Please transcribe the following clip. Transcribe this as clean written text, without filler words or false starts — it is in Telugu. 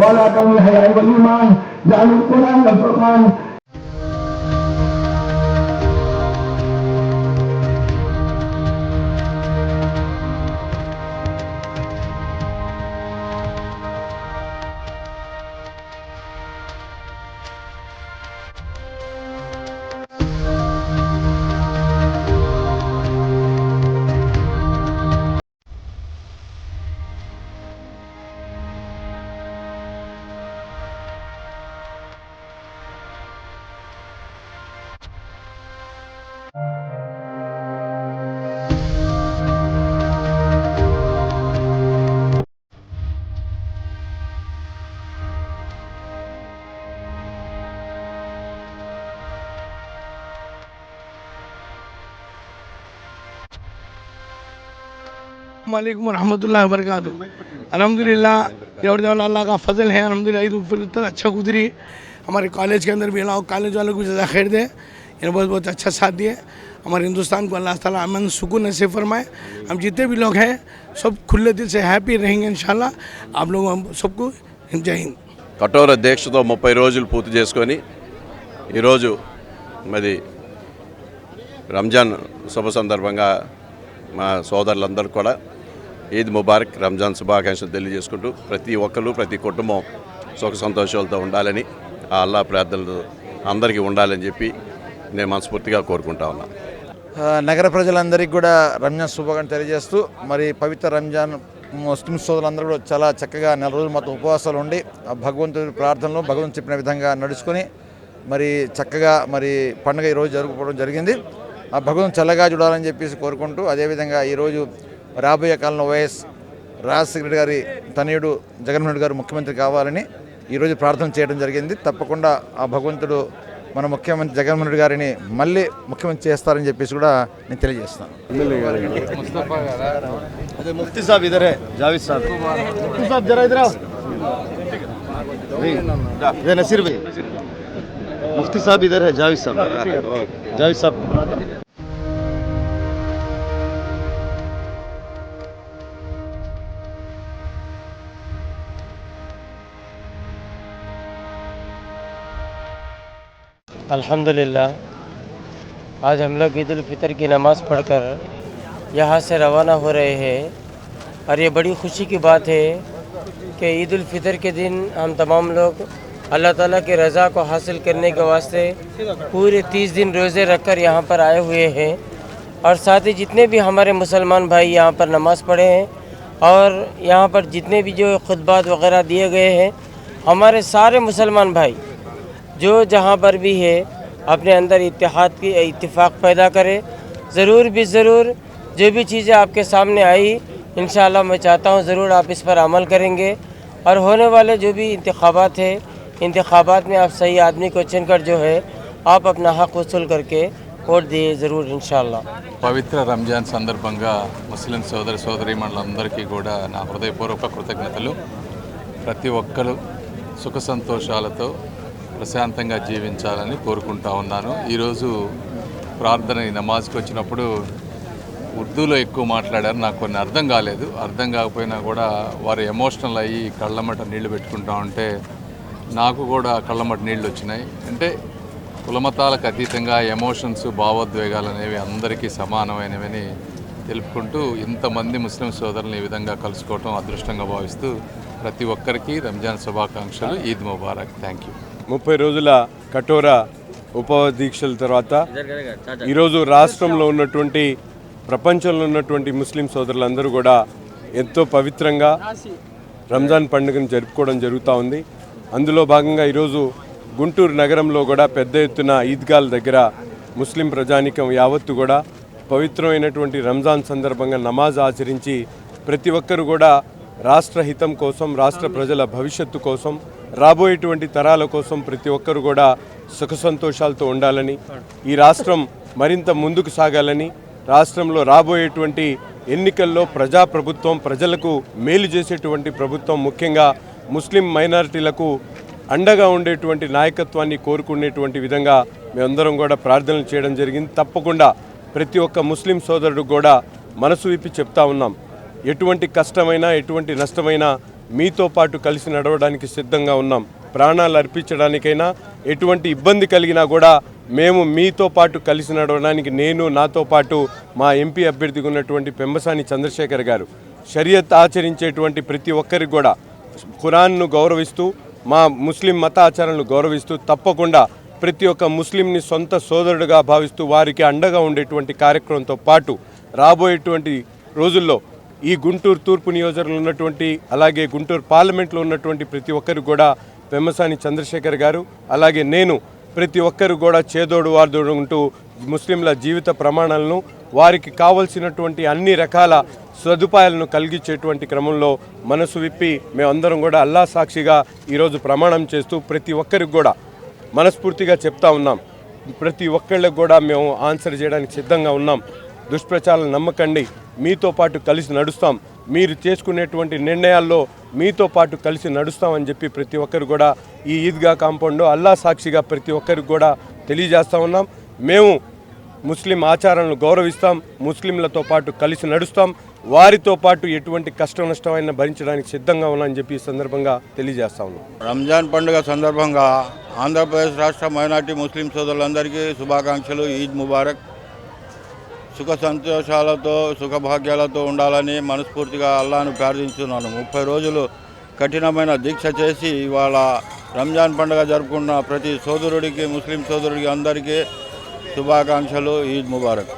مولاك الحياة والإيمان جعل القرآن والفرقان. वालेकुम रहमतुल्लाहि व बरकातहू। अल्हम्दुलिल्लाह अल्लाह का फजल है। अल्हम्दुलिल्लाह ईद उल फितर अच्छा गुजरी। हमारे कॉलेज के अंदर भी अल्लाह कॉलेज वालों को ज़्यादा खैर दे, इन्हें बहुत बहुत अच्छा साथ दिए। हमारे हिंदुस्तान को अल्लाह ताला अमन सुकून नसीब फरमाए। हम जितने भी लोग हैं सब खुले दिल से हैप्पी रहेंगे इंशाल्लाह। आप लोगों हम सबको जय हिंद। కఠోర దీక్షతో 30 రోజులు పూర్తి చేసుకొని ఈరోజు మరి రంజాన్ శుభ సందర్భంగా మా సోదరులందరూ కూడా ఈద్ ముబారక్ రంజాన్ శుభాకాంక్షలు తెలియజేసుకుంటూ ప్రతి ఒక్కరు ప్రతి కుటుంబం సుఖ సంతోషాలతో ఉండాలని ఆ అల్లాహ్ ప్రార్థనలు అందరికీ ఉండాలని చెప్పి నేను మనస్ఫూర్తిగా కోరుకుంటా ఉన్నా. నగర ప్రజలందరికీ కూడా రంజాన్ శుభాకాంక్షలు తెలియజేస్తూ మరి పవిత్ర రంజాన్ ముస్లిం సోదరులందరూ కూడా చాలా చక్కగా 4 రోజులు మొత్తం ఉపవాసాలు ఉండి భగవంతుడి ప్రార్థనలు భగవంతుడు చెప్పిన విధంగా నడుచుకొని మరి చక్కగా మరి పండుగ ఈరోజు జరుపుకోవడం జరిగింది. ఆ భగవంతుడు చల్లగా చూడాలని చెప్పేసి కోరుకుంటూ అదేవిధంగా ఈరోజు రాబోయే కాలంలో వైఎస్ రాజశేఖర రెడ్డి గారి తనయుడు జగన్మోహన్ రెడ్డి గారు ముఖ్యమంత్రి కావాలని ఈరోజు ప్రార్థన చేయడం జరిగింది. తప్పకుండా ఆ భగవంతుడు మన ముఖ్యమంత్రి జగన్మోహన్ రెడ్డి గారిని మళ్ళీ ముఖ్యమంత్రి చేస్తారని చెప్పేసి కూడా నేను తెలియజేస్తాను. मुफ्ती साहब इधर है, जावेद साहब, मुफ्ती साहब जरा इधर आओ, ये नसीर भाई, मुफ्ती साहब इधर है, जावेद साहब, जावेद साहब. अल्हम्दुलिल्लाह आज हम लोग ईद उल फितर की नमाज़ पढ़कर यहाँ से रवाना हो रहे हैं और ये बड़ी खुशी की बात है कि ईद उल फितर के दिन हम तमाम लोग अल्लाह ताला की रज़ा को हासिल करने के वास्ते पूरे 30 दिन रोज़े रखकर यहाँ पर आए हुए हैं और साथ ही जितने भी हमारे मुसलमान भाई यहाँ पर नमाज़ पढ़े हैं और यहाँ पर जितने भी जो खुतबात वग़ैरह दिए गए हैं, हमारे सारे मुसलमान भाई जो जहाँ पर भी है अपने अंदर इत्तेहाद की इत्तिफाक पैदा करे। ज़रूर भी ज़रूर जो भी चीज़ें आपके सामने आई इंशाअल्लाह मैं चाहता हूँ ज़रूर आप इस पर अमल करेंगे और होने वाले जो भी इंतखाबात है इंतखाबात में आप सही आदमी को चुनकर जो है आप अपना हक़ वसूल करके वोट दिए ज़रूर इंशाअल्लाह. పవిత్ర రంజాన్ సందర్భంగా ముస్లిం సోదర సోదరీమణులందరికీ కూడా నా హృదయపూర్వక కృతజ్ఞతలు. ప్రతి ఒక్కరు సుఖ సంతోషాలతో ప్రశాంతంగా జీవించాలని కోరుకుంటా ఉన్నాను. ఈరోజు ప్రార్థన నమాజ్కి వచ్చినప్పుడు ఉర్దూలో ఎక్కువ మాట్లాడారు, నాకు కొన్ని అర్థం కాలేదు. అర్థం కాకపోయినా కూడా వారు ఎమోషనల్ అయ్యి కళ్ళమట నీళ్లు పెట్టుకుంటా ఉంటే నాకు కూడా కళ్ళమట నీళ్ళు వచ్చినాయి. అంటే కులమతాలకు అతీతంగా ఎమోషన్స్ భావోద్వేగాలు అనేవి అందరికీ సమానమైనవని తెలుపుకుంటూ ఇంతమంది ముస్లిం సోదరులను ఈ విధంగా కలుసుకోవటం అదృష్టంగా భావిస్తూ ప్రతి ఒక్కరికి రంజాన్ శుభాకాంక్షలు. ఈద్ ముబారక్. Thank you. 30 రోజుల కఠోర ఉపవాస దీక్షల తర్వాత ఈరోజు రాష్ట్రంలో ఉన్నటువంటి ప్రపంచంలో ఉన్నటువంటి ముస్లిం సోదరులందరూ కూడా ఎంతో పవిత్రంగా రంజాన్ పండుగను జరుపుకోవడం జరుగుతూ ఉంది. అందులో భాగంగా ఈరోజు గుంటూరు నగరంలో కూడా పెద్ద ఎత్తున ఈద్గాల దగ్గర ముస్లిం ప్రజానికం యావత్తు కూడా పవిత్రమైనటువంటి రంజాన్ సందర్భంగా నమాజ్ ఆచరించి ప్రతి ఒక్కరు కూడా రాష్ట్ర హితం కోసం, రాష్ట్ర ప్రజల భవిష్యత్తు కోసం, రాబోయేటువంటి తరాల కోసం ప్రతి ఒక్కరు కూడా సుఖ సంతోషాలతో ఉండాలని, ఈ రాష్ట్రం మరింత ముందుకు సాగాలని, రాష్ట్రంలో రాబోయేటువంటి ఎన్నికల్లో ప్రజాప్రభుత్వం ప్రజలకు మేలు చేసేటువంటి ప్రభుత్వం, ముఖ్యంగా ముస్లిం మైనారిటీలకు అండగా ఉండేటువంటి నాయకత్వాన్ని కోరుకునేటువంటి విధంగా మేమందరం కూడా ప్రార్థనలు చేయడం జరిగింది. తప్పకుండా ప్రతి ఒక్క ముస్లిం సోదరుడు కూడా మనసు విప్పి చెప్తా ఉన్నాం, ఎటువంటి కష్టమైనా ఎటువంటి నష్టమైనా మీతో పాటు కలిసి నడవడానికి సిద్ధంగా ఉన్నాం. ప్రాణాలు అర్పించడానికైనా ఎటువంటి ఇబ్బంది కలిగినా కూడా మేము మీతో పాటు కలిసి నడవడానికి నాతో పాటు మా ఎంపీ అభ్యర్థిగా ఉన్నటువంటి పెంబసాని చంద్రశేఖర్ గారు షరియత్ ఆచరించేటువంటి ప్రతి ఒక్కరికి కూడా ఖురాన్ను గౌరవిస్తూ మా ముస్లిం మత ఆచారాలను గౌరవిస్తూ తప్పకుండా ప్రతి ఒక్క ముస్లింని సొంత సోదరుడుగా భావిస్తూ వారికి అండగా ఉండేటువంటి కార్యక్రమంతో పాటు రాబోయేటువంటి రోజుల్లో ఈ గుంటూరు తూర్పు నియోజకవర్గంలో ఉన్నటువంటి అలాగే గుంటూరు పార్లమెంట్లో ఉన్నటువంటి ప్రతి ఒక్కరు కూడా పెమ్మసాని చంద్రశేఖర్ గారు అలాగే నేను ప్రతి ఒక్కరు కూడా చేదోడు వాదోడు ఉంటూ ముస్లింల జీవిత ప్రమాణాలను వారికి కావలసినటువంటి అన్ని రకాల సదుపాయాలను కలిగించేటువంటి క్రమంలో మనసు విప్పి మేమందరం కూడా అల్లా సాక్షిగా ఈరోజు ప్రమాణం చేస్తూ ప్రతి ఒక్కరికి కూడా మనస్ఫూర్తిగా చెప్తా ఉన్నాం. ప్రతి ఒక్కళ్ళకి కూడా మేము ఆన్సర్ చేయడానికి సిద్ధంగా ఉన్నాం. దుష్ప్రచారాలను నమ్మకండి, మీతో పాటు కలిసి నడుస్తాం, మీరు చేసుకునేటువంటి నిర్ణయాల్లో మీతో పాటు కలిసి నడుస్తామని చెప్పి ప్రతి ఒక్కరు కూడా ఈ ఈద్గా కాంపౌండ్లో అల్లా సాక్షిగా ప్రతి ఒక్కరికి కూడా తెలియజేస్తూ ఉన్నాం. మేము ముస్లిం ఆచారాలను గౌరవిస్తాం, ముస్లింలతో పాటు కలిసి నడుస్తాం, వారితో పాటు ఎటువంటి కష్టం నష్టమైనా భరించడానికి సిద్ధంగా ఉన్నామని చెప్పి ఈ సందర్భంగా తెలియజేస్తా ఉన్నాం. రంజాన్ పండుగ సందర్భంగా ఆంధ్రప్రదేశ్ రాష్ట్ర మైనార్టీ ముస్లిం సోదరులందరికీ శుభాకాంక్షలు. ఈద్ ముబారక్. సుఖ సంతోషాలతో సుఖభాగ్యాలతో ఉండాలని మనస్ఫూర్తిగా అల్లాను ప్రార్థించున్నాను. 30 రోజులు కఠినమైన దీక్ష చేసి ఇవాళ రంజాన్ పండుగ జరుపుకున్న ప్రతి సోదరుడికి ముస్లిం సోదరుడికి అందరికీ శుభాకాంక్షలు. ఈద్ ముబారక్.